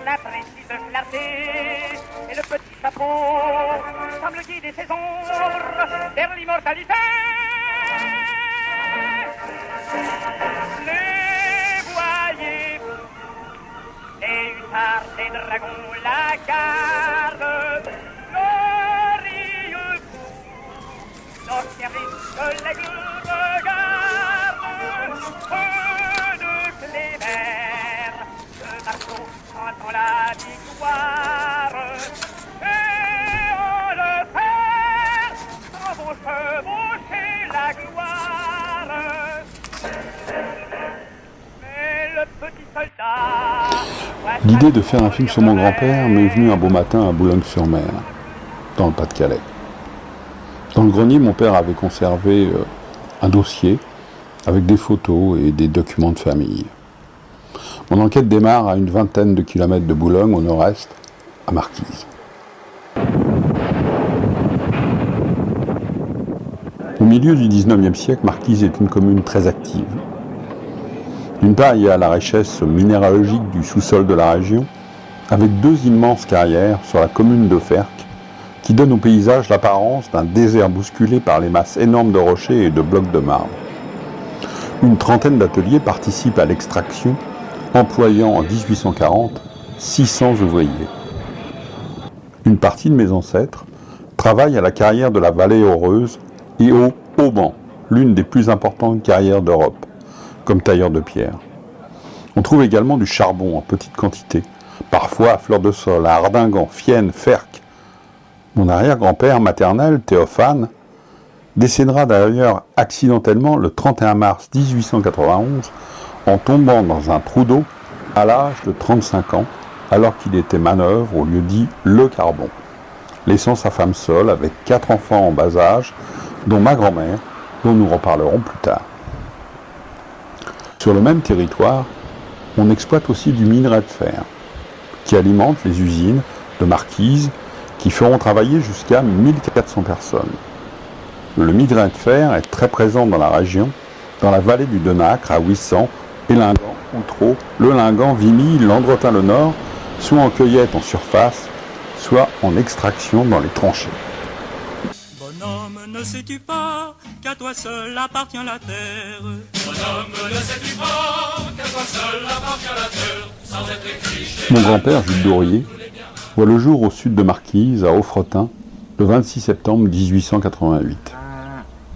la précise clarté et le petit chapeau semble guider ses ombres vers l'immortalité. Les voyez-vous, les hussards, les dragons, la garde, glorieux-vous, l'ancien collègue regarde, feu de Cléber, le marteau chantant la victoire, et en le fer, sans vos chevaucher la gloire. Mais le petit soldat... L'idée de faire un film sur mon grand-père m'est venue un beau matin à Boulogne-sur-Mer, dans le Pas-de-Calais. Dans le grenier, mon père avait conservé un dossier avec des photos et des documents de famille. Mon enquête démarre à une vingtaine de kilomètres de Boulogne, au nord-est, à Marquise. Au milieu du XIXe siècle, Marquise est une commune très active. D'une part, il y a la richesse minéralogique du sous-sol de la région, avec deux immenses carrières sur la commune de Ferques, qui donnent au paysage l'apparence d'un désert bousculé par les masses énormes de rochers et de blocs de marbre. Une trentaine d'ateliers participent à l'extraction, employant en 1840 600 ouvriers. Une partie de mes ancêtres travaille à la carrière de la Vallée Heureuse et au Auban, l'une des plus importantes carrières d'Europe, comme tailleur de pierre. On trouve également du charbon en petite quantité, parfois à fleur de sol, à Ardingan, Fienne, Ferques. Mon arrière-grand-père maternel, Théophane, décédera d'ailleurs accidentellement le 31 mars 1891 en tombant dans un trou d'eau à l'âge de 35 ans, alors qu'il était manœuvre au lieu dit Le Carbon, laissant sa femme seule avec 4 enfants en bas âge, dont ma grand-mère, dont nous reparlerons plus tard. Sur le même territoire, on exploite aussi du minerai de fer, qui alimente les usines de Marquise, qui feront travailler jusqu'à 1400 personnes. Le minerai de fer est très présent dans la région, dans la vallée du Denacre, à Ouissant, Élingan, Outreau, Le Lingan, Vimy, Landretin-le-Nord, soit en cueillette en surface, soit en extraction dans les tranchées. Bonhomme, ne sais-tu pas qu'à toi seul appartient la terre? Bonhomme, ne sais-tu pas qu'à toi seul appartient la terre, sans être écrit chez... Mon grand-père, Jules Dorier, voit le jour au sud de Marquise, à Offretin, le 26 septembre 1888.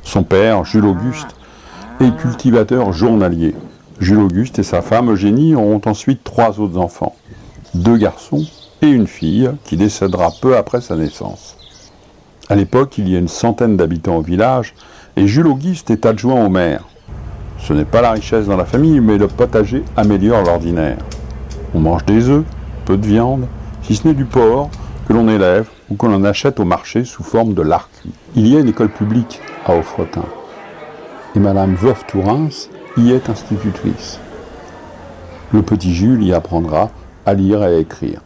Son père, Jules Auguste, est cultivateur journalier. Jules Auguste et sa femme Eugénie auront ensuite 3 autres enfants, 2 garçons et une fille qui décédera peu après sa naissance. À l'époque, il y a une centaine d'habitants au village et Jules Auguste est adjoint au maire. Ce n'est pas la richesse dans la famille, mais le potager améliore l'ordinaire. On mange des œufs, peu de viande, si ce n'est du porc que l'on élève ou que l'on achète au marché sous forme de lard cuit. Il y a une école publique à Offretin et Madame Veuve Tourens y est institutrice. Le petit Jules y apprendra à lire et à écrire.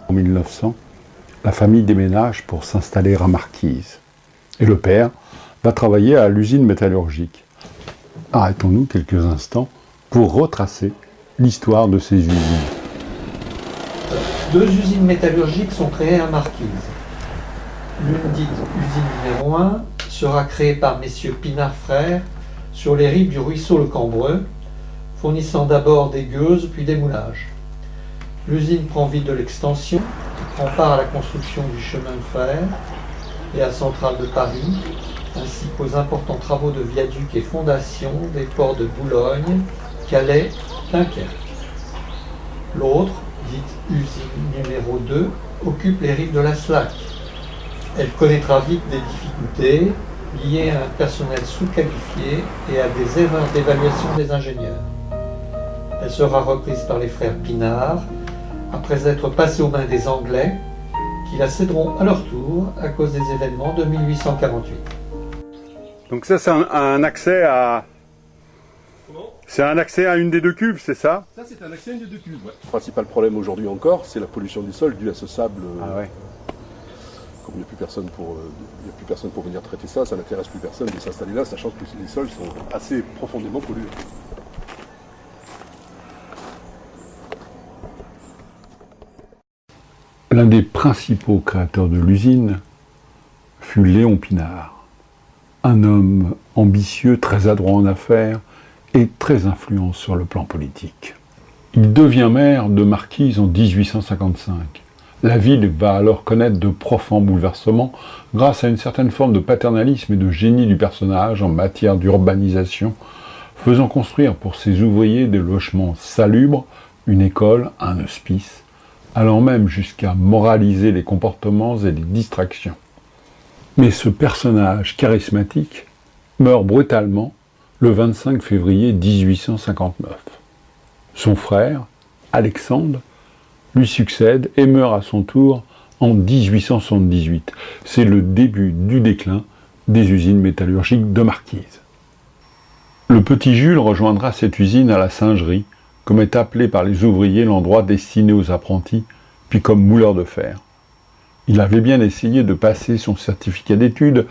En 1900, la famille déménage pour s'installer à Marquise. Et le père va travailler à l'usine métallurgique. Arrêtons-nous quelques instants pour retracer l'histoire de ces usines. 2 usines métallurgiques sont créées à Marquise. L'une dite usine numéro 1 sera créée par messieurs Pinard frères sur les rives du ruisseau Le Cambreux, fournissant d'abord des gueuses puis des moulages. L'usine prend vie de l'extension, prend part à la construction du chemin de fer et à Centrale de Paris, ainsi qu'aux importants travaux de viaducs et fondations des ports de Boulogne, Calais, Dunkerque. L'autre, dite usine numéro 2, occupe les rives de la Slac. Elle connaîtra vite des difficultés liées à un personnel sous-qualifié et à des erreurs d'évaluation des ingénieurs. Elle sera reprise par les frères Pinard, après être passée aux mains des Anglais, qui la céderont à leur tour à cause des événements de 1848. Donc ça, c'est un accès à... Comment ? C'est un accès à une des 2 cuves, c'est ça? Ça, c'est un accès à une des 2 cuves. Ouais. Le principal problème aujourd'hui encore, c'est la pollution du sol due à ce sable. Ah ouais. Comme il n'y a plus personne pour venir traiter ça, ça n'intéresse plus personne de s'installer là, sachant que les sols sont assez profondément pollués. L'un des principaux créateurs de l'usine fut Léon Pinard, un homme ambitieux, très adroit en affaires et très influent sur le plan politique. Il devient maire de Marquise en 1855. La ville va alors connaître de profonds bouleversements grâce à une certaine forme de paternalisme et de génie du personnage en matière d'urbanisation, faisant construire pour ses ouvriers des logements salubres, une école, un hospice, allant même jusqu'à moraliser les comportements et les distractions. Mais ce personnage charismatique meurt brutalement le 25 février 1859. Son frère, Alexandre, lui succède et meurt à son tour en 1878. C'est le début du déclin des usines métallurgiques de Marquise. Le petit Jules rejoindra cette usine à la singerie, comme est appelé par les ouvriers l'endroit destiné aux apprentis, puis comme mouleur de fer. Il avait bien essayé de passer son certificat d'études,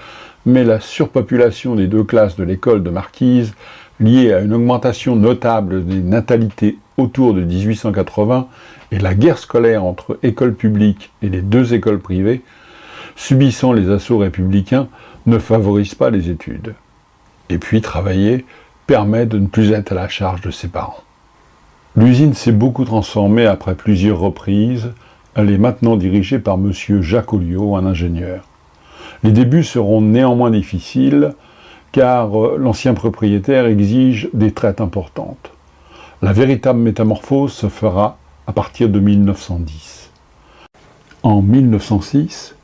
mais la surpopulation des deux classes de l'école de Marquise, liée à une augmentation notable des natalités autour de 1880 et la guerre scolaire entre écoles publiques et les deux écoles privées, subissant les assauts républicains, ne favorise pas les études. Et puis travailler permet de ne plus être à la charge de ses parents. L'usine s'est beaucoup transformée après plusieurs reprises. Elle est maintenant dirigée par M. Jacques Olliot, un ingénieur. Les débuts seront néanmoins difficiles, car l'ancien propriétaire exige des traites importantes. La véritable métamorphose se fera à partir de 1910. En 1906,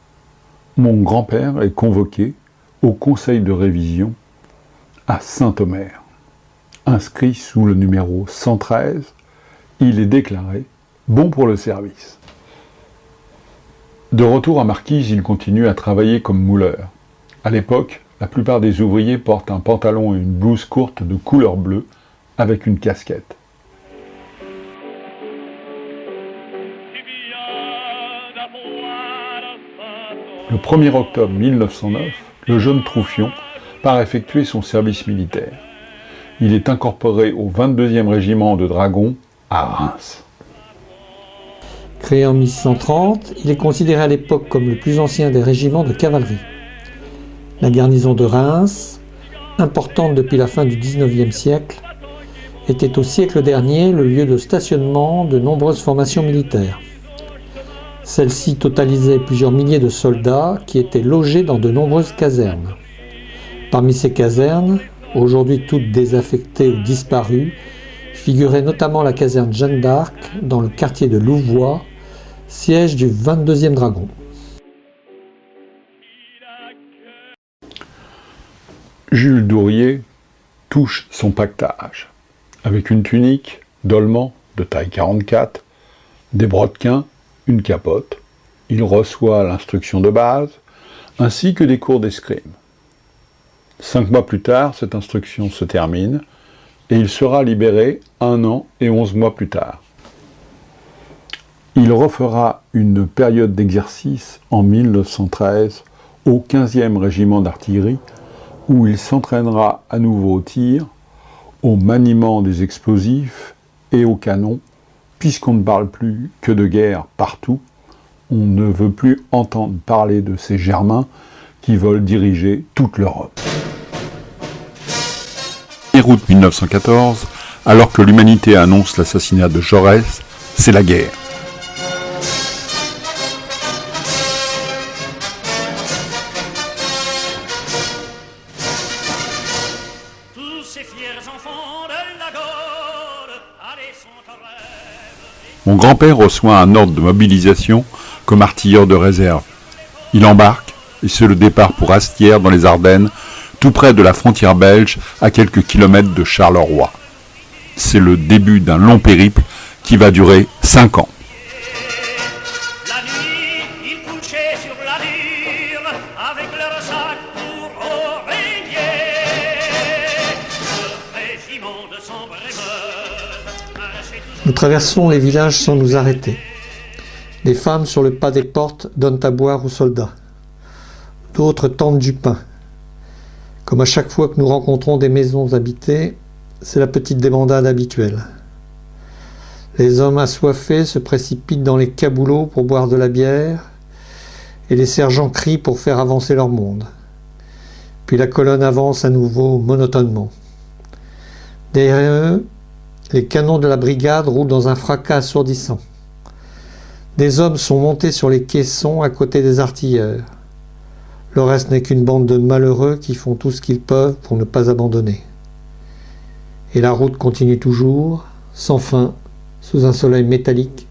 mon grand-père est convoqué au conseil de révision à Saint-Omer. Inscrit sous le numéro 113, il est déclaré bon pour le service. De retour à Marquise, il continue à travailler comme mouleur. À l'époque, la plupart des ouvriers portent un pantalon et une blouse courte de couleur bleue avec une casquette. Le 1er octobre 1909, le jeune Troufion part effectuer son service militaire. Il est incorporé au 22e régiment de dragons à Reims. Créé en 1630, il est considéré à l'époque comme le plus ancien des régiments de cavalerie. La garnison de Reims, importante depuis la fin du XIXe siècle, était au siècle dernier le lieu de stationnement de nombreuses formations militaires. Celles-ci totalisaient plusieurs milliers de soldats qui étaient logés dans de nombreuses casernes. Parmi ces casernes, aujourd'hui toutes désaffectées ou disparues, figurait notamment la caserne Jeanne d'Arc dans le quartier de Louvois, siège du 22e dragon. Jules Dourier touche son pactage, avec une tunique, dolman de taille 44, des brodequins, une capote. Il reçoit l'instruction de base, ainsi que des cours d'escrime. 5 mois plus tard, cette instruction se termine, et il sera libéré 1 an et 11 mois plus tard. Il refera une période d'exercice en 1913 au 15e régiment d'artillerie, où il s'entraînera à nouveau au tir, au maniement des explosifs et au canon, puisqu'on ne parle plus que de guerre partout. On ne veut plus entendre parler de ces Germains qui veulent diriger toute l'Europe. Août 1914, alors que l'humanité annonce l'assassinat de Jaurès, c'est la guerre. Tous ces fiers enfants de la Gaule, allez sont en rêve. Mon grand-père reçoit un ordre de mobilisation comme artilleur de réserve. Il embarque et c'est le départ pour Astières dans les Ardennes, tout près de la frontière belge, à quelques kilomètres de Charleroi. C'est le début d'un long périple qui va durer 5 ans. La nuit, ils couchaient sur la mûre, avec leur sac pour oreiller. Le régiment de Sambre-et-Meuse marchait toujours. Nous traversons les villages sans nous arrêter. Les femmes sur le pas des portes donnent à boire aux soldats. D'autres tendent du pain. Comme à chaque fois que nous rencontrons des maisons habitées, c'est la petite débandade habituelle. Les hommes assoiffés se précipitent dans les caboulots pour boire de la bière, et les sergents crient pour faire avancer leur monde. Puis la colonne avance à nouveau monotonement. Derrière eux, les canons de la brigade roulent dans un fracas assourdissant. Des hommes sont montés sur les caissons à côté des artilleurs. Le reste n'est qu'une bande de malheureux qui font tout ce qu'ils peuvent pour ne pas abandonner. Et la route continue toujours, sans fin, sous un soleil métallique,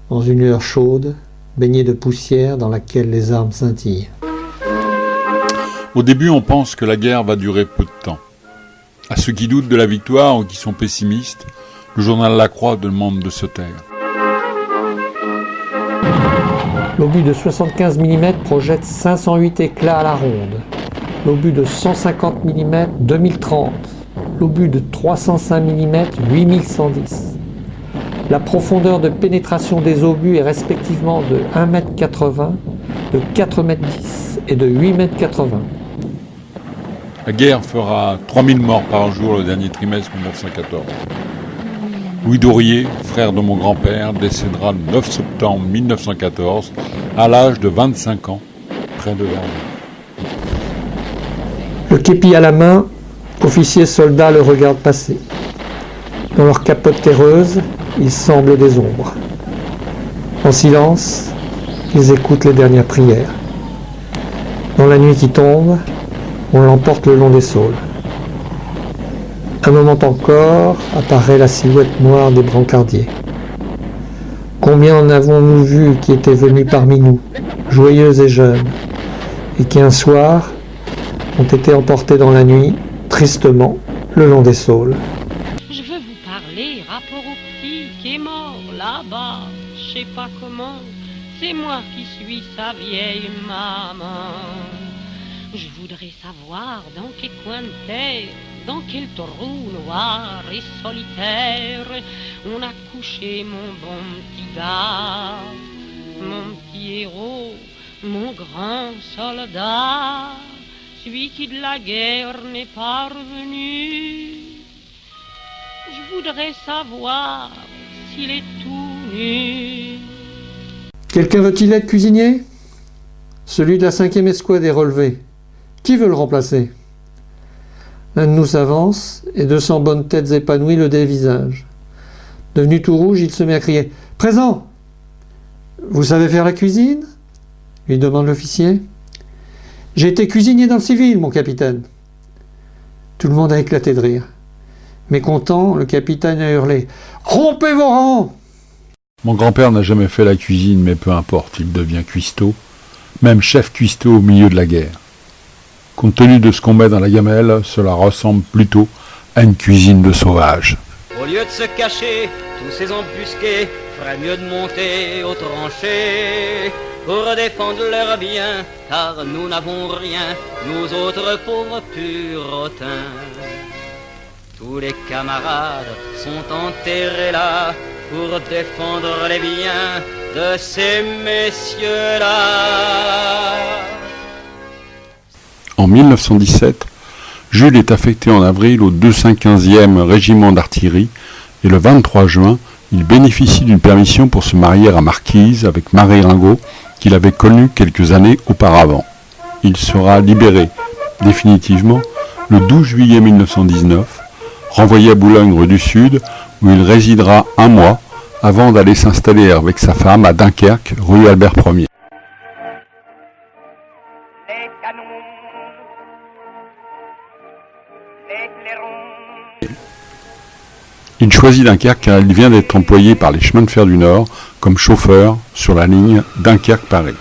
dans une lueur chaude, baignée de poussière dans laquelle les armes scintillent. Au début, on pense que la guerre va durer peu de temps. À ceux qui doutent de la victoire ou qui sont pessimistes, le journal La Croix demande de se taire. L'obus de 75 mm projette 508 éclats à la ronde. L'obus de 150 mm 2030. L'obus de 305 mm 8110. La profondeur de pénétration des obus est respectivement de 1,80 m, de 4,10 m et de 8,80 m. La guerre fera 3000 morts par jour le dernier trimestre 1914. Louis Dorier, frère de mon grand-père, décédera le 9 septembre 1914 à l'âge de 25 ans, près de Verdun. Le képi à la main, officiers et soldats le regardent passer. Dans leur capote terreuse, ils semblent des ombres. En silence, ils écoutent les dernières prières. Dans la nuit qui tombe, on l'emporte le long des saules. Un moment encore, apparaît la silhouette noire des brancardiers. Combien en avons-nous vu qui étaient venus parmi nous, joyeux et jeunes, et qui un soir ont été emportés dans la nuit, tristement, le long des saules. Je veux vous parler, rapport au petit qui est mort là-bas, je sais pas comment, c'est moi qui suis sa vieille maman. Je voudrais savoir dans quel coin de terre, dans quel trou noir et solitaire, on a couché mon bon petit gars, mon petit héros, mon grand soldat, celui qui de la guerre n'est pas revenu. Je voudrais savoir s'il est tout nu. Quelqu'un veut-il être cuisinier? Celui de la 5e escouade est relevé. Qui veut le remplacer? L'un de nous s'avance, et 200 bonnes têtes épanouies le dévisagent. Devenu tout rouge, il se met à crier « Présent ! Vous savez faire la cuisine ?» lui demande l'officier. « J'ai été cuisinier dans le civil, mon capitaine. » Tout le monde a éclaté de rire. Mécontent, le capitaine a hurlé « Rompez vos rangs !» Mon grand-père n'a jamais fait la cuisine, mais peu importe, il devient cuistot, même chef cuistot au milieu de la guerre. Compte tenu de ce qu'on met dans la gamelle, cela ressemble plutôt à une cuisine de sauvage. Au lieu de se cacher, tous ces embusqués feraient mieux de monter aux tranchées pour défendre leurs biens, car nous n'avons rien, nous autres pauvres purotins. Tous les camarades sont enterrés là pour défendre les biens de ces messieurs-là. En 1917, Jules est affecté en avril au 215e régiment d'artillerie et le 23 juin, il bénéficie d'une permission pour se marier à Marquise avec Marie Ringot, qu'il avait connue quelques années auparavant. Il sera libéré définitivement le 12 juillet 1919, renvoyé à Boulogne rue du Sud, où il résidera un mois avant d'aller s'installer avec sa femme à Dunkerque, rue Albert Ier. Les canons, les clairons. Il choisit Dunkerque car il vient d'être employé par les chemins de fer du Nord comme chauffeur sur la ligne Dunkerque-Paris.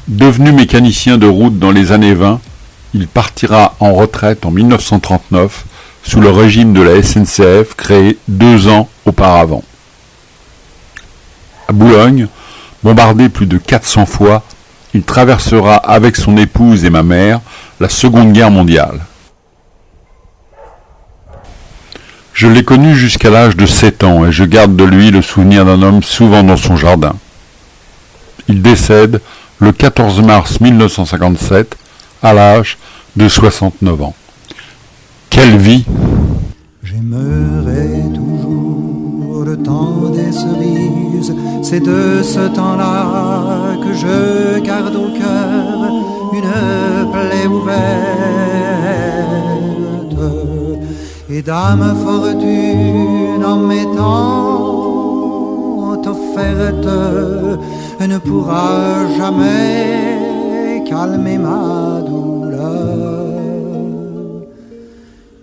Devenu mécanicien de route dans les années 20, il partira en retraite en 1939 sous le régime de la SNCF créé 2 ans auparavant. À Boulogne, bombardé plus de 400 fois, il traversera avec son épouse et ma mère la Seconde Guerre mondiale. Je l'ai connu jusqu'à l'âge de 7 ans et je garde de lui le souvenir d'un homme souvent dans son jardin. Il décède le 14 mars 1957 à l'âge de 69 ans. Quelle vie! J'aimerais toujours le temps des cerises, c'est de ce temps-là que je garde au cœur une plaie ouverte. Et dame fortune en m'étant offerte ne pourra jamais calmer ma douleur.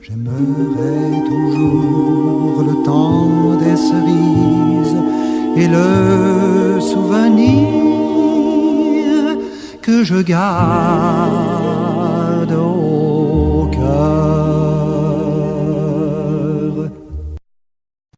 J'aimerais toujours le temps des cerises et le souvenir que je garde au